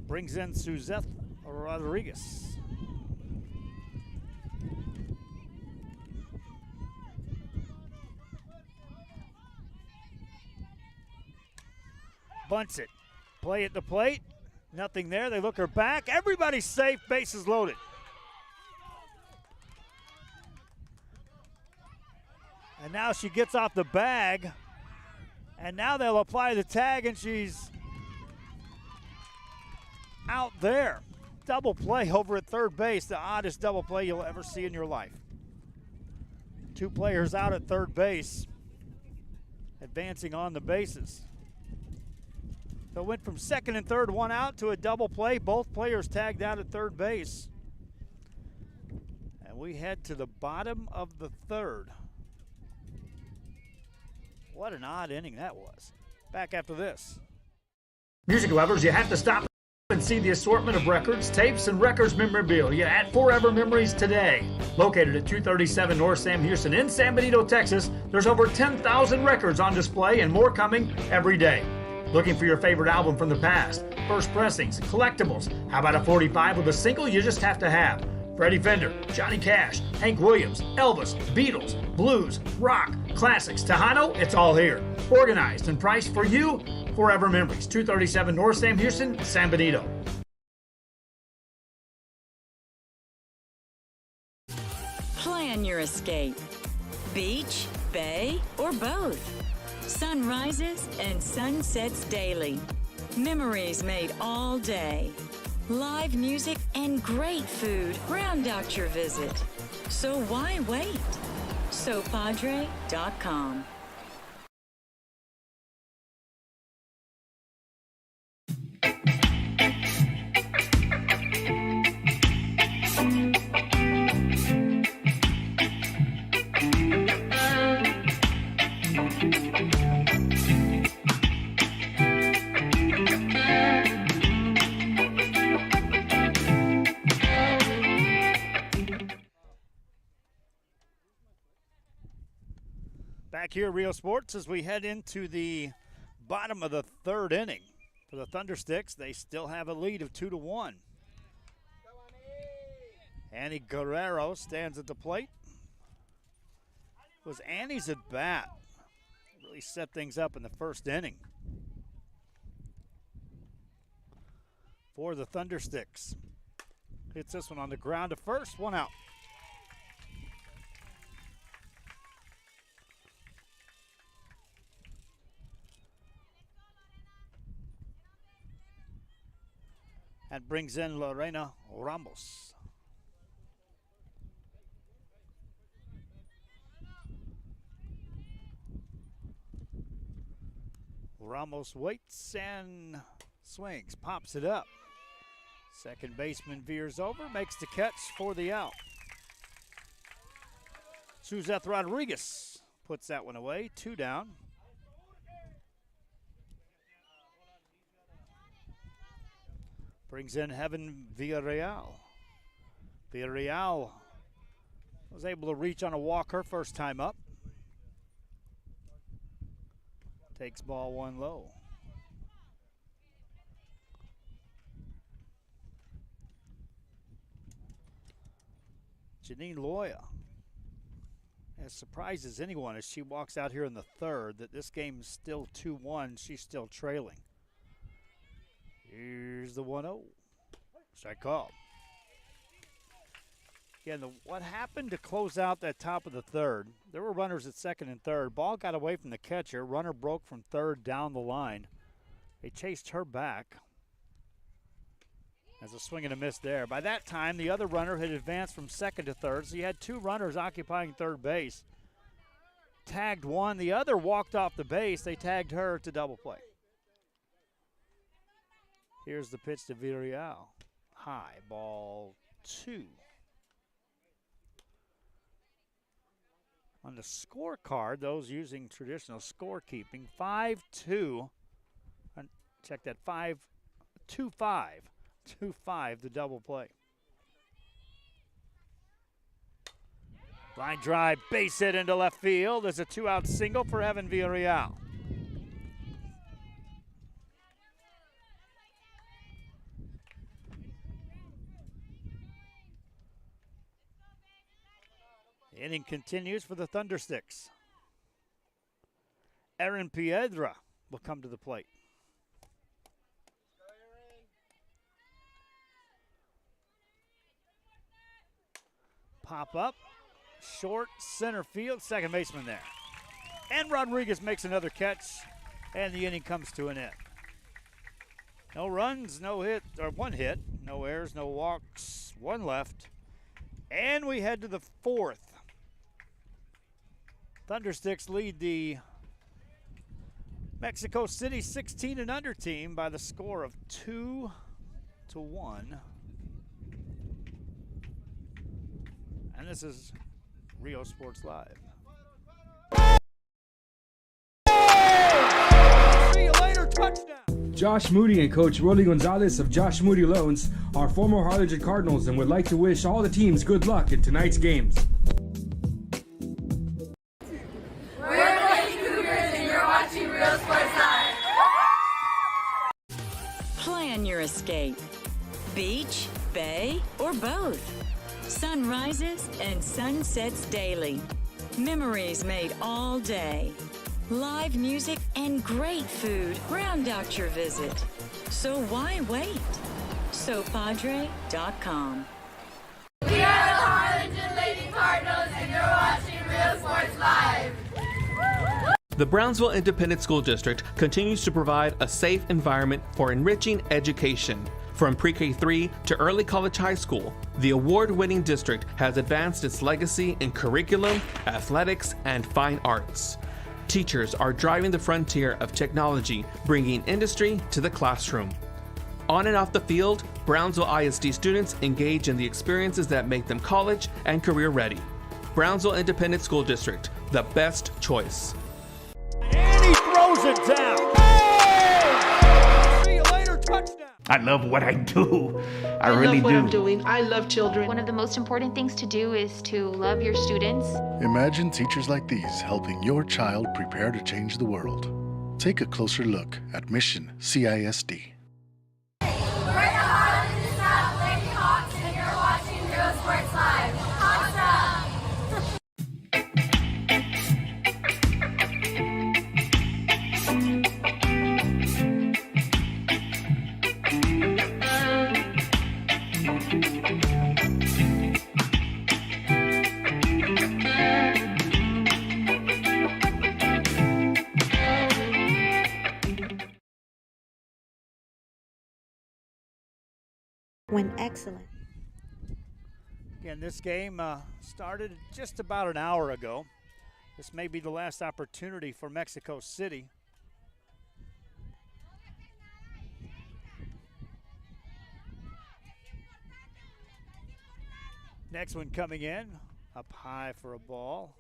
Brings in Suzette Rodriguez. Bunts it. Play at the plate. Nothing there. They look her back. Everybody's safe. Bases loaded. And now she gets off the bag. And now they'll apply the tag, and she's out there. Double play over at third base. The oddest double play you'll ever see in your life. 2 players out at third base, advancing on the bases. So it went from second and third, 1 out, to a double play. Both players tagged out at third base. And we head to the bottom of the third. What an odd inning that was. Back after this. Music lovers, you have to stop and see the assortment of records, tapes, and records memorabilia at Forever Memories today. Located at 237 North Sam Houston in San Benito, Texas, there's over 10,000 records on display and more coming every day. Looking for your favorite album from the past, first pressings, collectibles? How about a 45 with a single you just have to have? Freddie Fender, Johnny Cash, Hank Williams, Elvis, Beatles, blues, rock, classics, Tejano, it's all here. Organized and priced for you. Forever Memories, 237 North Sam Houston, San Benito. Plan your escape. Beach, bay, or both. Sunrises and sunsets daily. Memories made all day. Live music and great food round out your visit. So why wait? SoPadre.com. Back here, Rio Sports, as we head into the bottom of the third inning. For the Thundersticks, they still have a lead of 2-1. Annie Guerrero stands at the plate. It was Annie's at bat. Really set things up in the first inning for the Thundersticks. Hits this one on the ground to first, 1 out. And brings in Lorena Ramos. Ramos waits and swings, pops it up. Second baseman veers over, makes the catch for the out. Suzette Rodriguez puts that one away, 2 down. Brings in Heaven Villarreal. Villarreal was able to reach on a walk her first time up. Takes ball 1 low. Janine Loya as surprised as anyone as she walks out here in the third that this game is still 2-1. She's still trailing. Here's the 1-0. Strike call. Again, what happened to close out that top of the third? There were runners at second and third. Ball got away from the catcher. Runner broke from third down the line. They chased her back. As a swing and a miss there. By that time, the other runner had advanced from second to third, so you had 2 runners occupying third base. Tagged one. The other walked off the base. They tagged her to double play. Here's the pitch to Villarreal. High, ball 2. On the scorecard, those using traditional scorekeeping, 5-2. Check that, 5-2-5. 2-5, the double play. Line drive, base hit into left field. There's a 2-out single for Heaven Villarreal. The inning continues for the Thundersticks. Erin Piedra will come to the plate. Pop up, short center field, second baseman there. And Rodriguez makes another catch, and the inning comes to an end. No runs, no hit, or 1 hit, no errors, no walks, 1 left. And we head to the 4th. Thundersticks lead the Mexico City 16 and under team by the score of 2-1. And this is Rio Sports Live. See you later, touchdown. Josh Moody and Coach Rolly Gonzalez of Josh Moody Loans are former Harlingen Cardinals and would like to wish all the teams good luck in tonight's games. We're the Lady Cougars and you're watching Rio Sports Live. Plan your escape. Beach, bay, or both. Sunrises and sunsets daily. Memories made all day. Live music and great food round out your visit. So why wait? SoPadre.com. We are the Harlingen Lady Cardinals and you're watching Rio Sports Live. The Brownsville Independent School District continues to provide a safe environment for enriching education. From pre-K3 to early college high school, the award-winning district has advanced its legacy in curriculum, athletics, and fine arts. Teachers are driving the frontier of technology, bringing industry to the classroom. On and off the field, Brownsville ISD students engage in the experiences that make them college and career ready. Brownsville Independent School District, the best choice. And he throws it down. See you later, touchdown. I love what I do. I really love what do. I'm doing. I love children. One of the most important things to do is to love your students. Imagine teachers like these helping your child prepare to change the world. Take a closer look at Mission CISD. We're the Harlingen South Lady Hawks and you're watching Rio Sports Live. Awesome! When excellent. Again, this game started just about an hour ago. This may be the last opportunity for Mexico City Next one coming in, up high for a ball.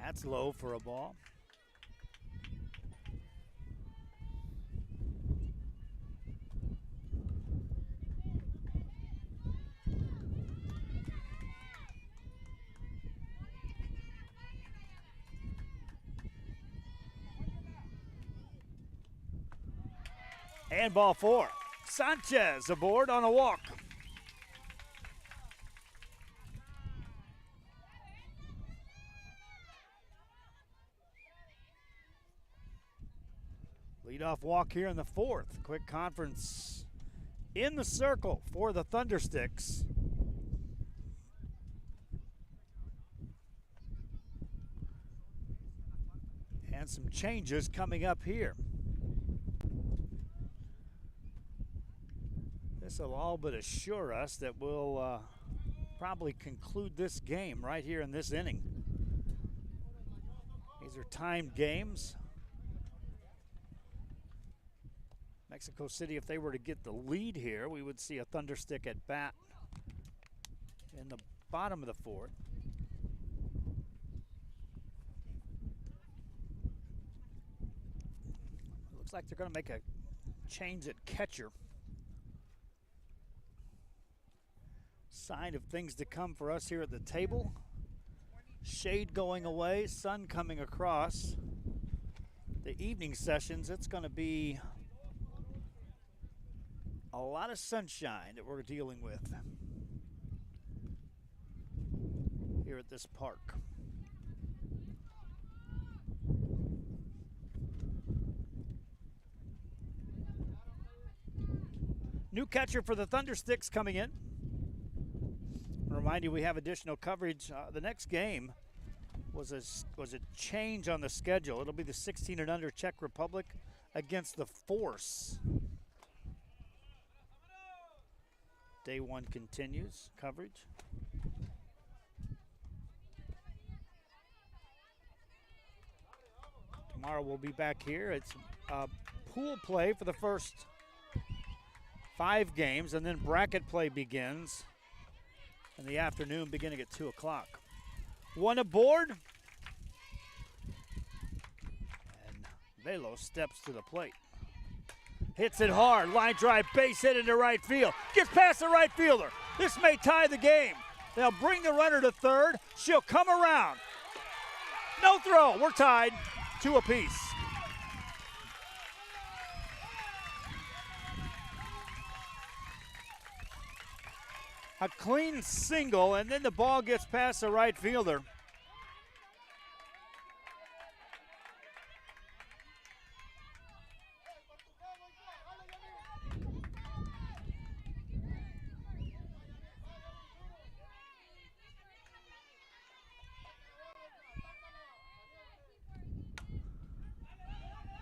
That's low for a ball. And ball 4. Sanchez aboard on a walk. Leadoff walk here in the 4th. Quick conference in the circle for the Thundersticks. And some changes coming up here. This will all but assure us that we'll probably conclude this game right here in this inning. These are timed games. Mexico City, if they were to get the lead here, we would see a Thunderstick at bat in the bottom of the 4th. Looks like they're going to make a change at catcher. Sign of things to come for us here at the table. Shade going away, sun coming across. The evening sessions, it's going to be a lot of sunshine that we're dealing with here at this park. New catcher for the Thundersticks coming in. Remind you, we have additional coverage. The next game was a change on the schedule. It'll be the 16 and under Czech Republic against the Force. Day 1 continues coverage. Tomorrow we'll be back here. It's pool play for the first 5 games, and then bracket play begins in the afternoon beginning at 2 o'clock. One aboard. And Velo steps to the plate. Hits it hard. Line drive, base hit into right field. Gets past the right fielder. This may tie the game. They'll bring the runner to third. She'll come around. No throw. We're tied 2 apiece. A clean single, and then the ball gets past the right fielder.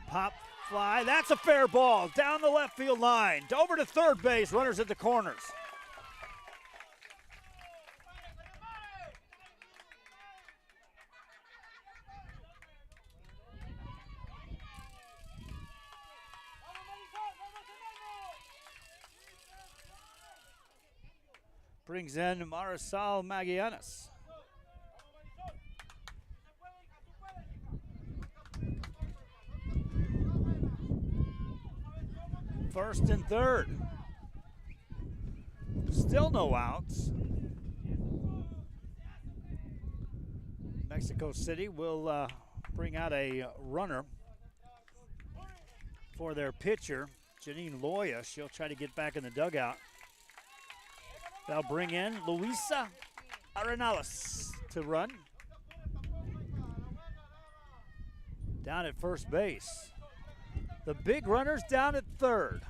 Pop fly, that's a fair ball. Down the left field line, over to third base, runners at the corners. Brings in Marisol Magallanes. First and third. Still no outs. Mexico City will bring out a runner for their pitcher, Janine Loya. She'll try to get back in the dugout. They'll bring in Luisa Arenales to run. Down at first base. The big runner's down at third.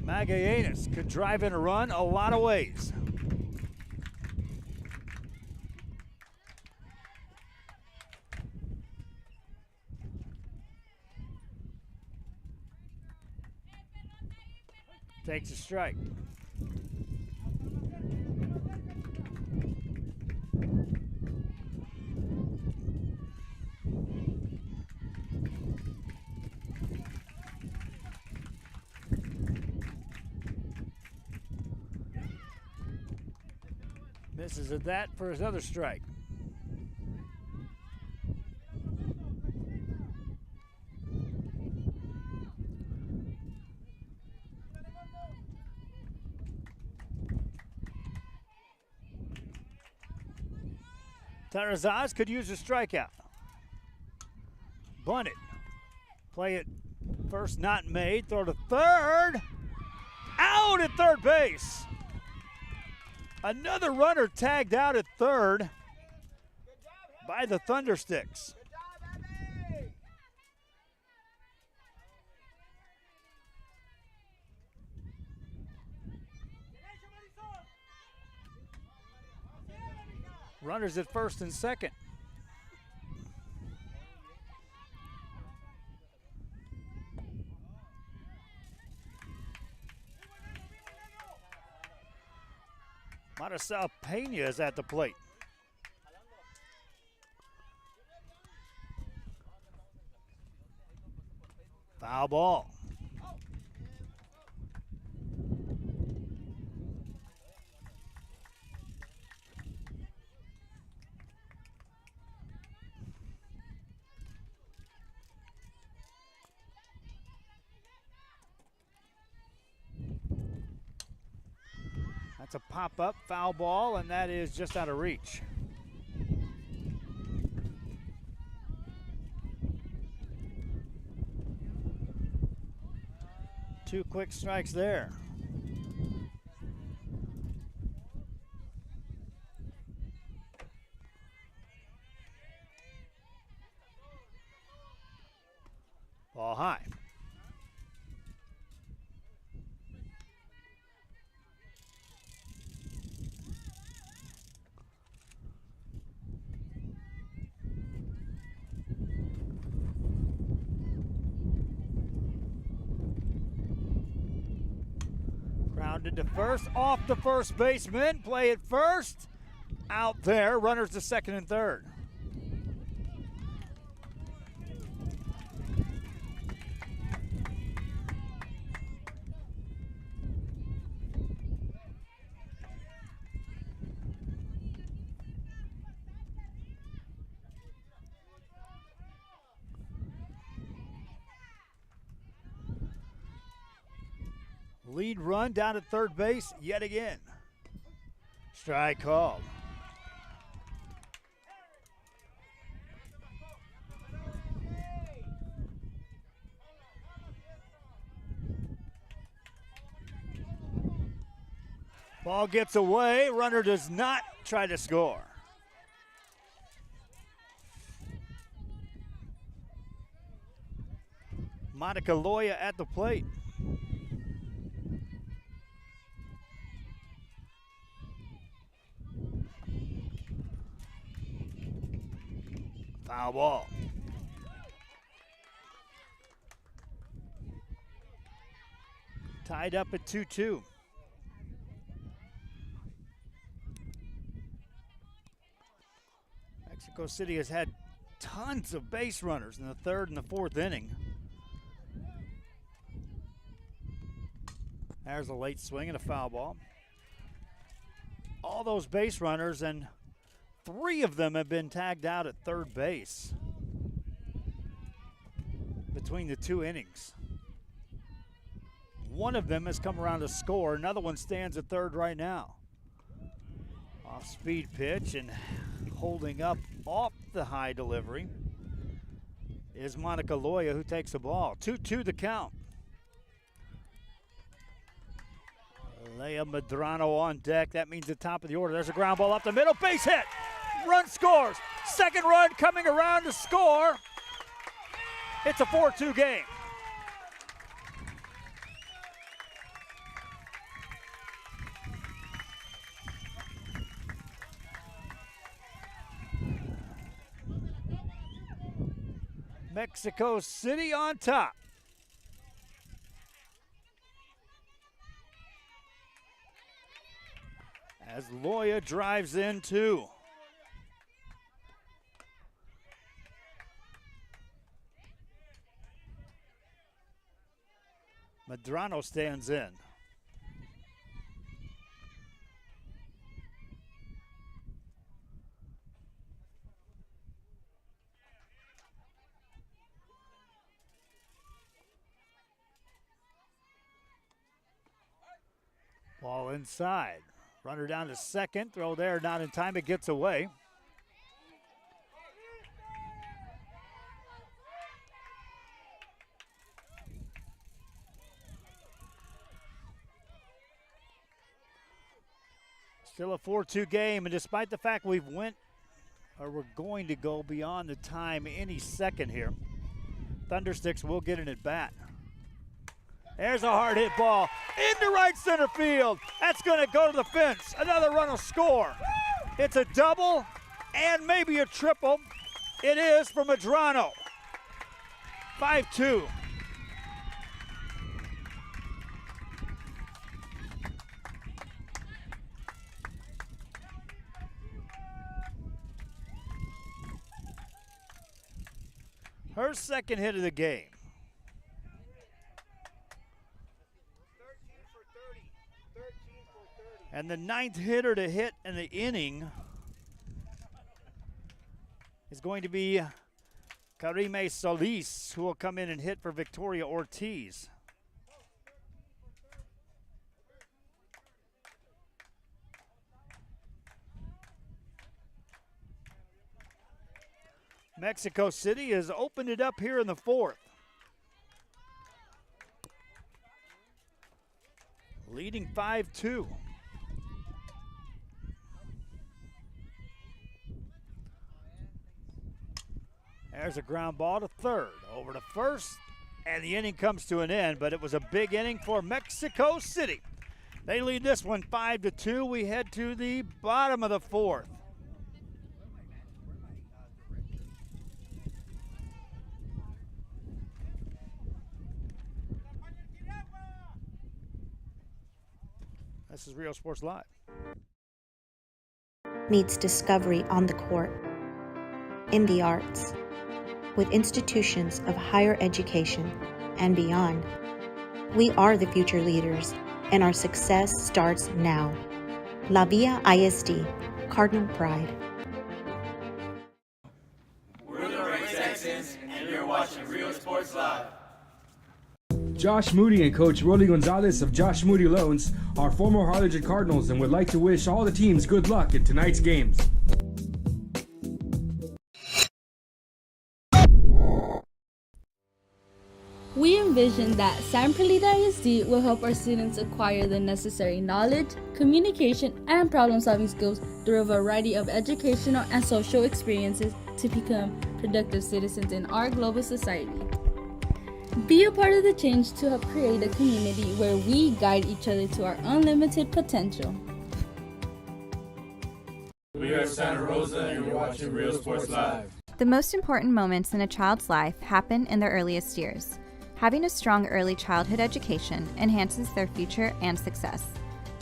Magallanes could drive in a run a lot of ways. takes a strike. Misses at that for his other strike. Tarazaz could use a strikeout. Bunt it. Play it first, not made. Throw to third. Out at third base. Another runner tagged out at third by the Thundersticks. Runners at first and second. Maricel Pena is at the plate. Foul ball. That's a pop-up foul ball, and that is just out of reach. Two quick strikes there. Ball high. Grounded to first, off the first baseman, play it first, out there, runners to second and third. Lead run down at third base yet again. Strike called. Ball gets away. Runner does not try to score. Monica Loya at the plate. Foul ball. Tied up at 2-2. Mexico City has had tons of base runners in the third and the fourth inning. There's a late swing and a foul ball. All those base runners, and 3 of them have been tagged out at third base between the 2 innings. One of them has come around to score. Another one stands at third right now. Off-speed pitch, and holding up off the high delivery is Monica Loya, who takes the ball. 2-2 the count. Leia Medrano on deck. That means the top of the order. There's a ground ball up the middle. Base hit. Run scores. Second run coming around to score. It's a 4-2 game. Mexico City on top. as Loya drives in two. Medrano stands in. Ball inside. Runner down to second. Throw there, not in time. It gets away. Still a 4-2 game, and despite the fact we're going to go beyond the time any second here, Thundersticks will get an at bat. There's a hard hit ball into right center field. That's going to go to the fence. Another run will score. It's a double and maybe a triple. It is for Medrano. 5-2. Her second hit of the game. And the ninth hitter to hit in the inning is going to be Karime Solis, who will come in and hit for Victoria Ortiz. Mexico City has opened it up here in the fourth. Leading 5-2. There's a ground ball to third, over to first, and the inning comes to an end, but it was a big inning for Mexico City. They lead this one 5-2. We head to the bottom of the fourth. This is Rio Sports Live. Needs discovery on the court, in the arts, with institutions of higher education and beyond. We are the future leaders, and our success starts now. La Villa ISD, Cardinal Pride. We're the Ray Texans, and you're watching Rio Sports Live. Josh Moody and Coach Rolly Gonzalez of Josh Moody Loans are former Harlingen Cardinals and would like to wish all the teams good luck in tonight's games. We envision that San Perlita ISD will help our students acquire the necessary knowledge, communication, and problem-solving skills through a variety of educational and social experiences to become productive citizens in our global society. Be a part of the change to help create a community where we guide each other to our unlimited potential. We are Santa Rosa, and you're watching Rio Sports Live. The most important moments in a child's life happen in their earliest years. Having a strong early childhood education enhances their future and success.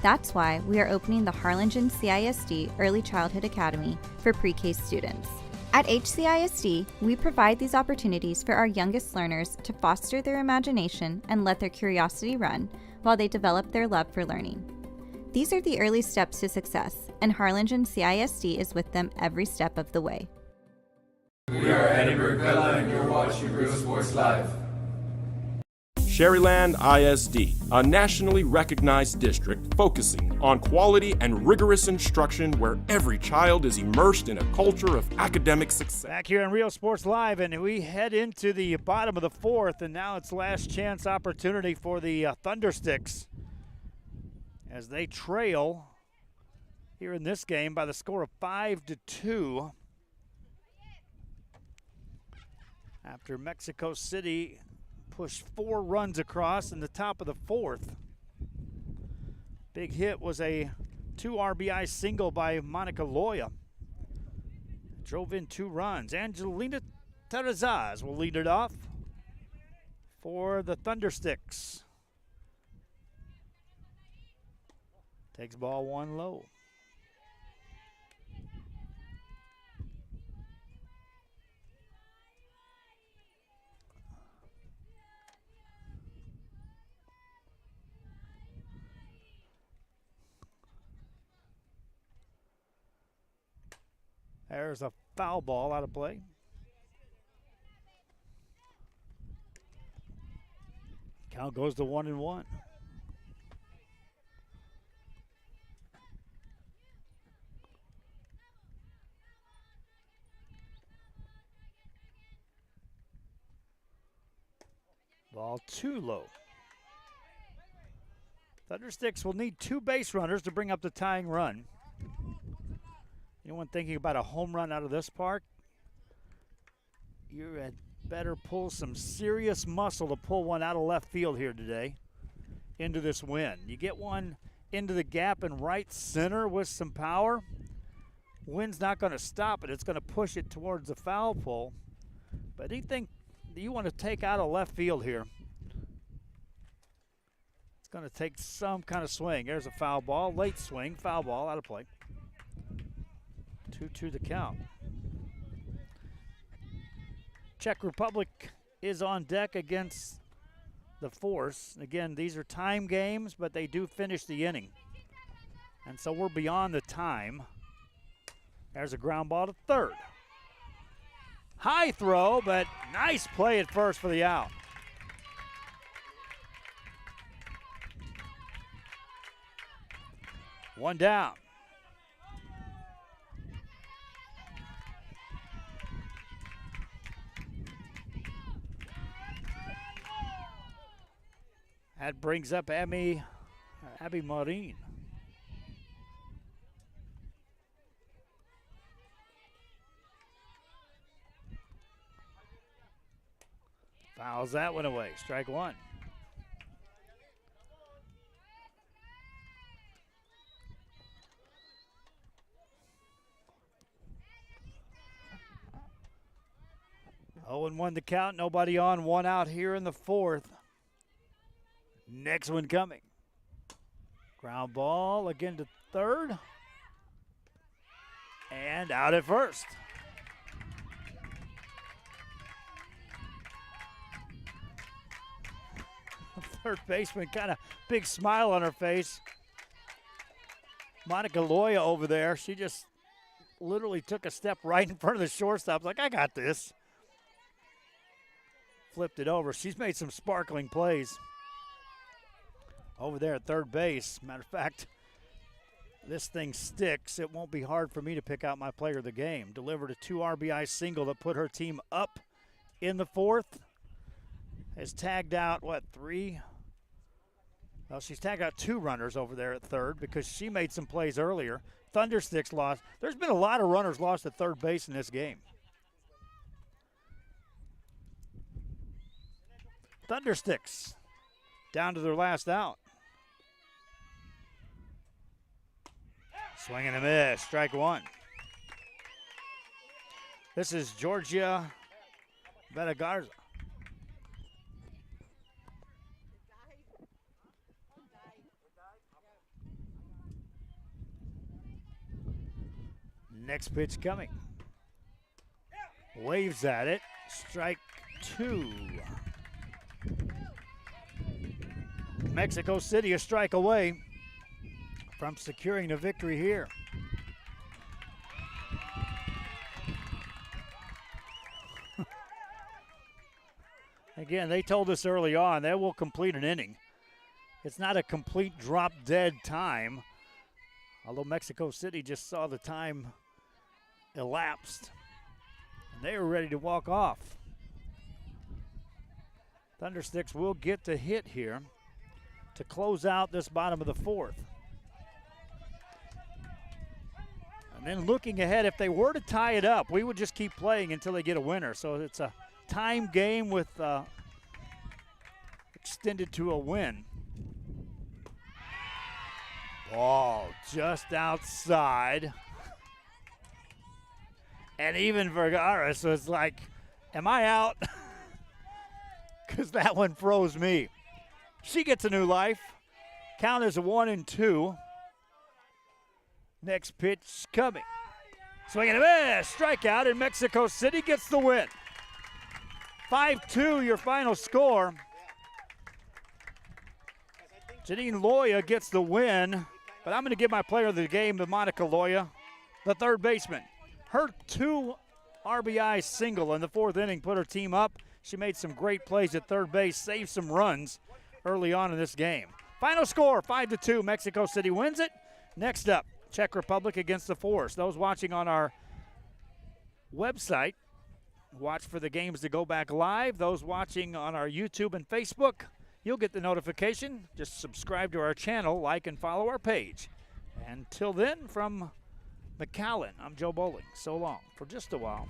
That's why we are opening the Harlingen CISD Early Childhood Academy for pre-K students. At HCISD, we provide these opportunities for our youngest learners to foster their imagination and let their curiosity run while they develop their love for learning. These are the early steps to success, and Harlingen CISD is with them every step of the way. We are Eddie Burgella, and you're watching Rio Sports Live. Sherryland ISD, a nationally recognized district focusing on quality and rigorous instruction where every child is immersed in a culture of academic success. Back here on Rio Sports Live, and we head into the bottom of the fourth, and now it's last chance opportunity for the Thundersticks as they trail here in this game by the score of 5-2. After Mexico City pushed 4 runs across in the top of the fourth. Big hit was a 2 RBI single by Monica Loya. Drove in 2 runs. Angelina Terrazas will lead it off for the Thundersticks. Takes ball 1 low. There's a foul ball out of play. Count goes to 1-1. Ball too low. Thundersticks will need 2 base runners to bring up the tying run. Anyone thinking about a home run out of this park? You had better pull some serious muscle to pull one out of left field here today into this wind. You get one into the gap in right center with some power. Wind's not going to stop it. It's going to push it towards the foul pole. But anything you want to take out of left field here, it's going to take some kind of swing. There's a foul ball, late swing, foul ball, out of play. 2-2 the count. Czech Republic is on deck against the Force. Again, these are time games, but they do finish the inning. And so we're beyond the time. There's a ground ball to third. High throw, but nice play at first for the out. One down. That brings up Abby Maureen. Fouls that one away. Strike one. Oh, and 1 the count. Nobody on. 1 out here in the 4th. Next one coming. Ground ball again to third. And out at first. Third baseman, kind of big smile on her face. Monica Loya over there, she just literally took a step right in front of the shortstop. Like, I got this. Flipped it over. She's made some sparkling plays over there at third base. Matter of fact, this thing sticks. It won't be hard for me to pick out my player of the game. Delivered a 2 RBI single that put her team up in the 4th. Has tagged out, 3? Well, she's tagged out 2 runners over there at third because she made some plays earlier. Thundersticks lost. There's been a lot of runners lost at third base in this game. Thundersticks down to their last out. Swing and a miss, strike one. This is Georgia Benagarza. Next pitch coming. Waves at it. Strike 2. Mexico City a strike away from securing the victory here. Again, they told us early on they will complete an inning. It's not a complete drop-dead time, although Mexico City just saw the time elapsed. And they were ready to walk off. Thundersticks will get to hit here to close out this bottom of the 4th. And then looking ahead, if they were to tie it up, we would just keep playing until they get a winner. So it's a time game with extended to a win. Ball just outside. And even Vergara was like, am I out? Because that one froze me. She gets a new life. Count is a 1-2. Next pitch coming. Swing and a miss. Strikeout, and Mexico City gets the win. 5-2 your final score. Janine Loya gets the win, but I'm going to give my player of the game to Monica Loya, the third baseman. Her 2 RBI single in the 4th inning put her team up. She made some great plays at third base, saved some runs early on in this game. Final score, 5-2. Mexico City wins it. Next up, Czech Republic against the Force. Those watching on our website, watch for the games to go back live. Those watching on our YouTube and Facebook, you'll get the notification. Just subscribe to our channel, like and follow our page. Until then, from McAllen, I'm Joe Bowling. So long for just a while.